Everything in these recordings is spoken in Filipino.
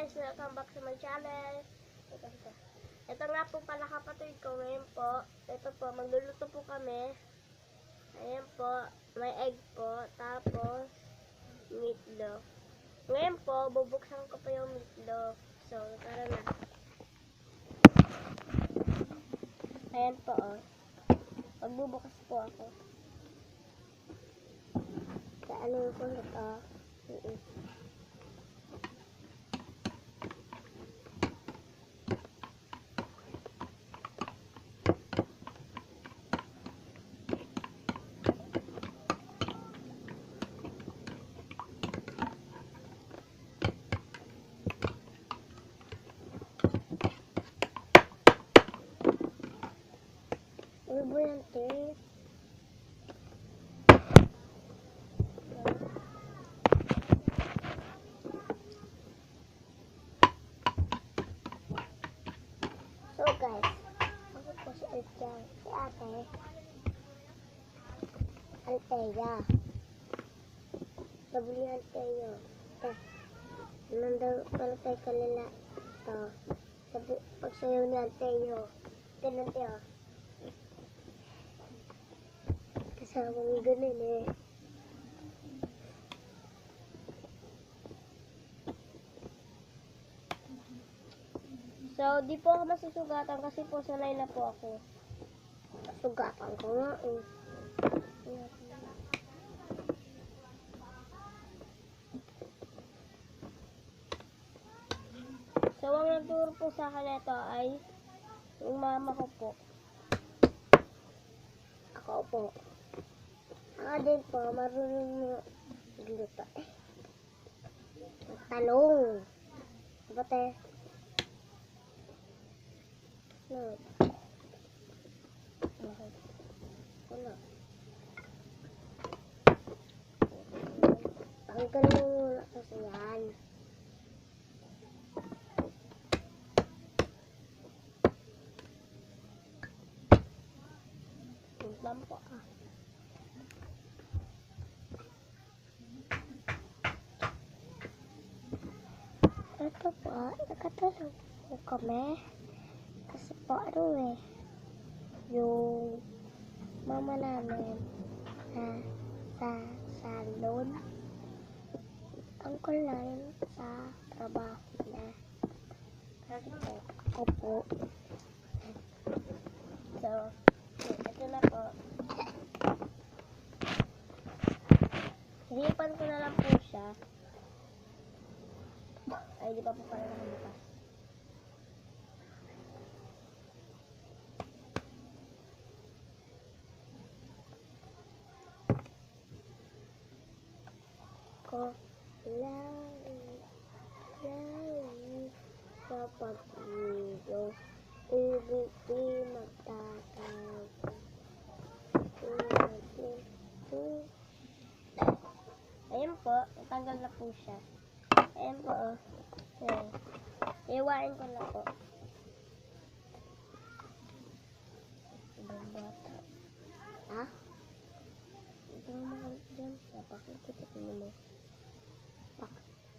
guys! Welcome back sa my channel. Ito nga po pala kapatid ko ngayon po. Ito po, magluluto po kami. Ayan po, may egg po. Tapos, meatloaf. Ngayon po, bubuksan ko pa yung meatloaf. So, tara na. Ayan po, oh. Magbubukas po ako. Ano ko ito? Ano ba yan, Tis? So guys, ako po si Altea. Si ate. Altea. Sabi ni Altea. Nandang pala tayo kanila. Ito. Sabi, pag sayaw ni Altea. Ganun tayo. Kasama mo ganun eh. So, di po ako masusugatan kasi po sanay na po ako. Sugatan ko nga eh. So, ang nagturo po sa akin ito ay yung mama ko po. Ako po. Ako din po, marunong magluto eh. Talong. Diba te? No. Wala. Tanggal mo muna kasi yan. Lang po ah. Ito po, nakatulog po kami. Kasi po ano eh, yung mama namin sa salon, ang kulang sa trabaho na. Kasi po, ako po. So, ito na po. Hinipan ko na lang po siya. Ay, di pa po pala nakabukas. Ko lagi sa pag-ibig, ibig di magtatag. Ayan po, natanggal na po siya. Ayan po, oh. Ayan. Iwain ko na po. Ibang bata. Ha? Ito mo makalit dyan. Napakikita mo.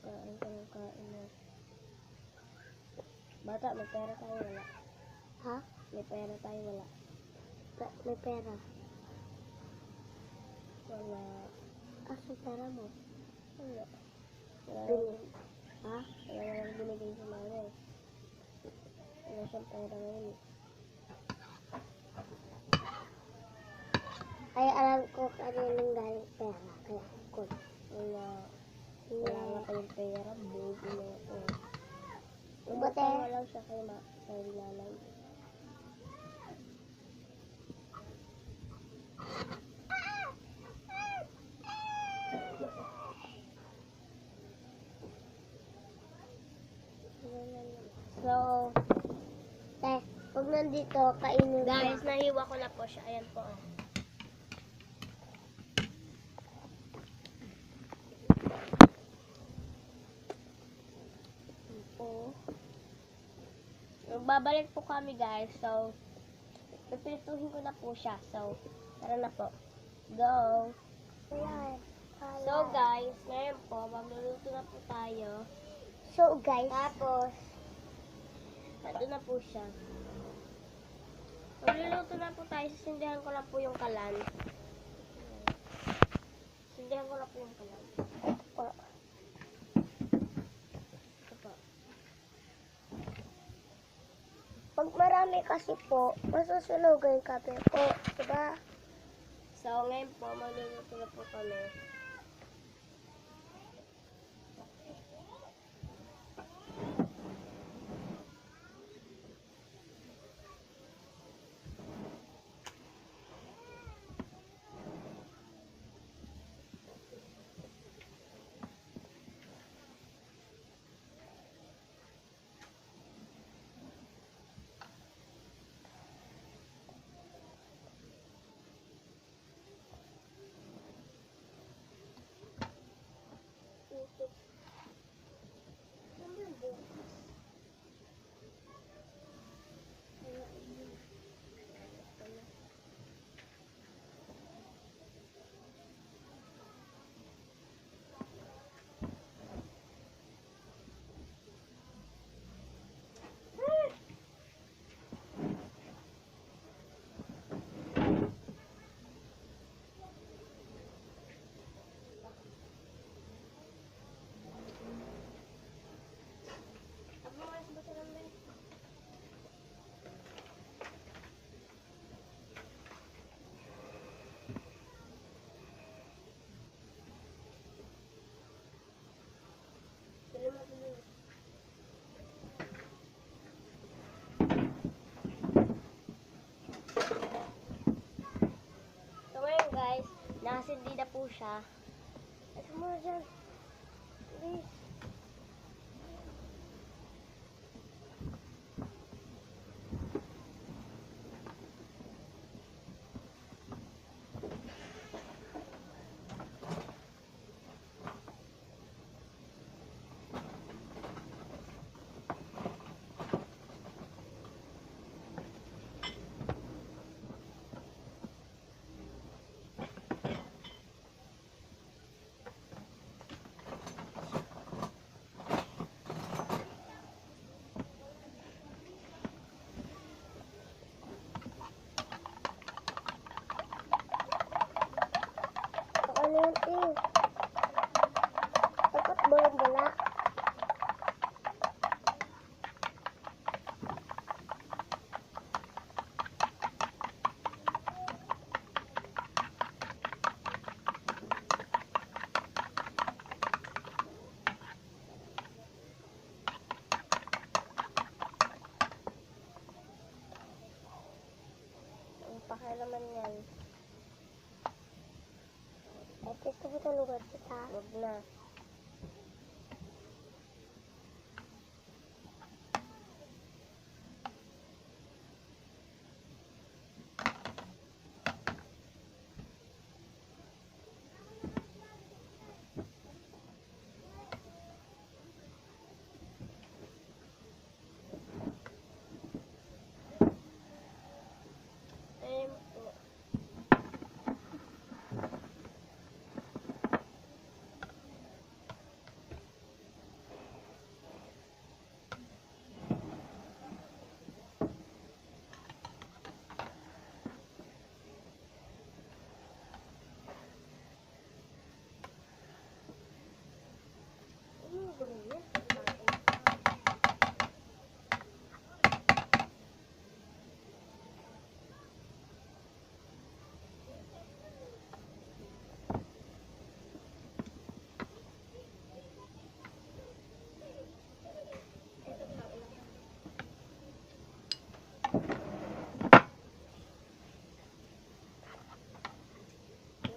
Kain ka ng kain mo. Bata, may pera tayo wala. Ha? May pera tayo wala. May pera. Wala. Asa pera mo? Wala. Ha? Wala lang binigay sa mama eh. Wala siyang pera ngayon eh. Ay, alam ko kaninong galing pera. Kaya ako. Wala. Wala nga kayong pera. Baby na ito. Umatawa lang siya kay nanay. So, pag nandito, kainin ko. Guys, nahiwa ko na po siya. Ayan po. Babalik po kami guys. So, pipilituhin ko na po siya. So, tara na po. Go! So guys, ngayon po, magluluto na po tayo. So guys, tapos, ito na po siya. Magluluto na po tayo. Sisindihan ko lang po yung kalan. Sisindihan ko lang po yung kalan. Ito po. Pag marami kasi po, masusunugan yung kape po. Diba? So, ngayon po, magluluto na po kami. So ngayon guys, nakasindi na po siya. Ito mo dyan. Please. Ano yan eh? Dapat bola-bola. Ang pakialaman yan. At gusto ko talugan kita. Huwag na. Ayun po. Ano gulo niya?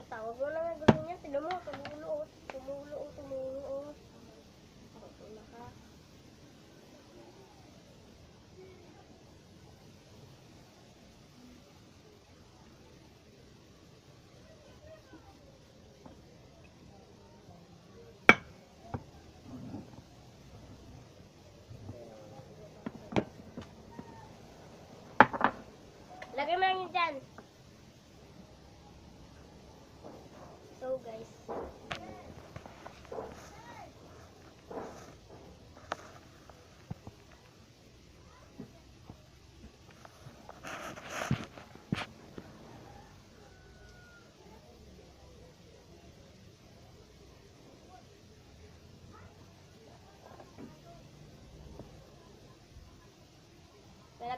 Tawag mo lang ang gulo niya. Tignan mo, tumulo. Tumulo. Tumulo ka. Lagay mo lang yun dyan. So guys,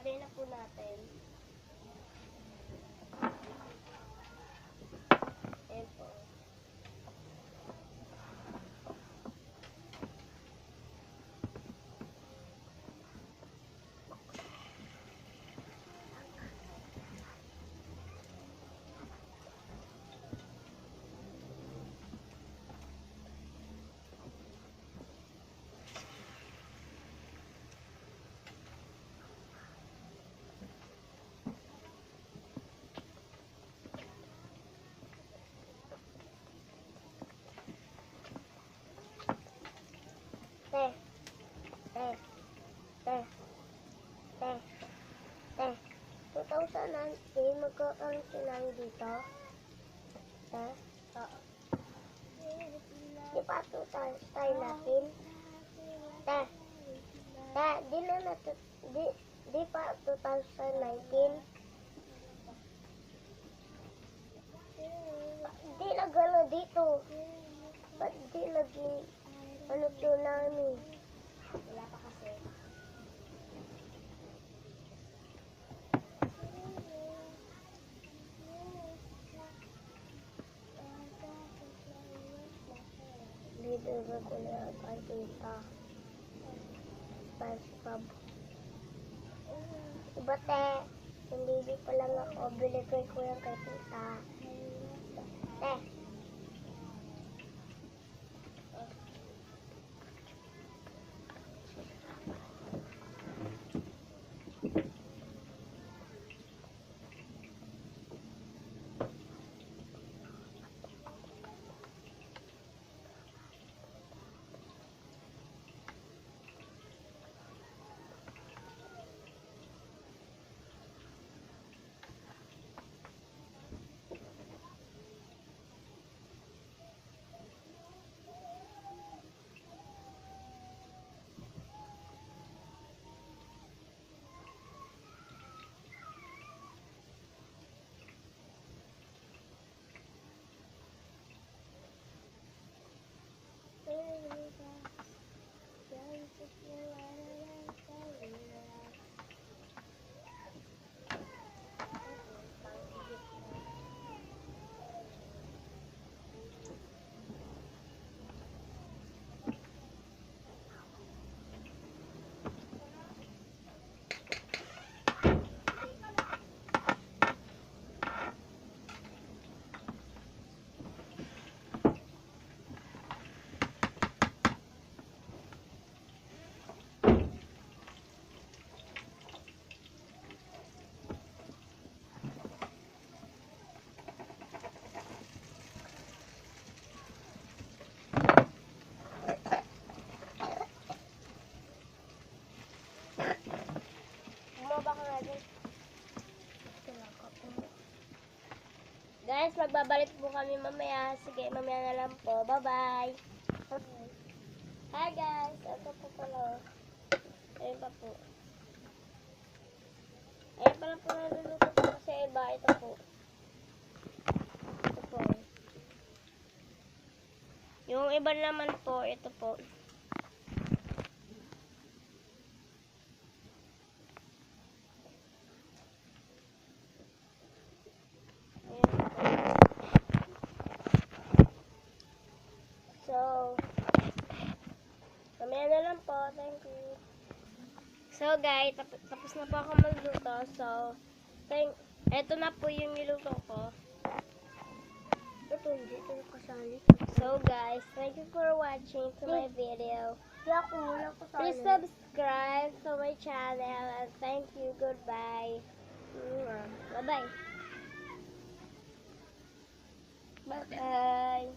Lagay na po natin. Ayan po. Te. 2019, magkakaroon sila dito. Te. Oo. Di pa 2019? Te. Di pa 2019? Di nagano dito. Ba't di naging tsunami? Wala pa kasi. Video ba ko na ang tita? SpongeBob. Iba te. Hindi pa lang ako. Binigay ko yung kay tita. Te. Guys, magbabalik po kami mamaya. Sige, mamaya na lang po. Bye-bye. Hi guys. Ito po pala. Ayun pa po. Ayun pala po naluluto po kasi iba. Ito po. Ito po. Yung iba naman po, ito po. Mamaya na lang po. Thank you. So guys, tapos na po ako magluto. So, eto na po yung niluto ko. Ito, hindi ito nakasali. So guys, thank you for watching to my video. Please subscribe to my channel and thank you. Goodbye. Bye-bye. Bye-bye.